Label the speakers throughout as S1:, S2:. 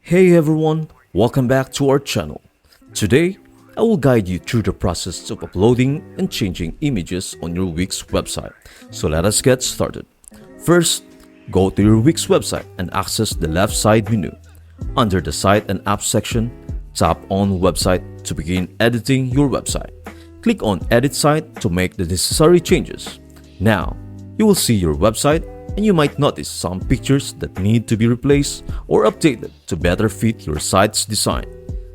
S1: Hey everyone, welcome back to our channel. Today, I will guide you through the process of uploading and changing images on your Wix website. So let us get started. First, go to your Wix website and access the left side menu. Under the Site and Apps section, tap on Website to begin editing your website. Click on Edit Site to make the necessary changes. Now, you will see your website and you might notice some pictures that need to be replaced or updated to better fit your site's design.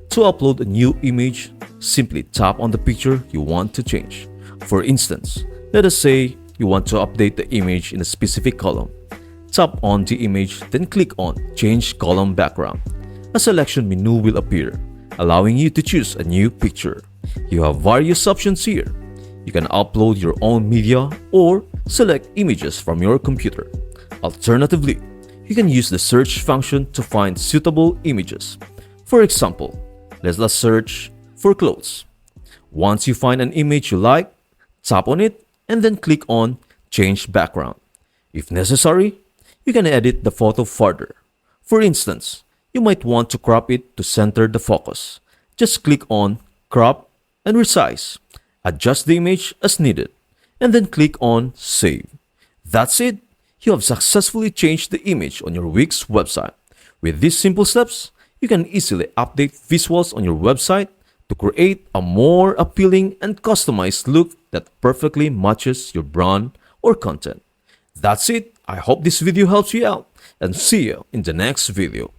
S1: To upload a new image, simply tap on the picture you want to change. For instance, let us say you want to update the image in a specific column. Tap on the image, then click on Change Column Background. A selection menu will appear, allowing you to choose a new picture. You have various options here. You can upload your own media or select images from your computer. Alternatively, you can use the search function to find suitable images. For example, let us search for clothes. Once you find an image you like, tap on it and then click on Change Background. If necessary, you can edit the photo further. For instance, you might want to crop it to center the focus. Just click on Crop and Resize. Adjust the image as needed, and then click on Save. That's it! You have successfully changed the image on your Wix website. With these simple steps, you can easily update visuals on your website to create a more appealing and customized look that perfectly matches your brand or content. That's it! I hope this video helps you out, and see you in the next video.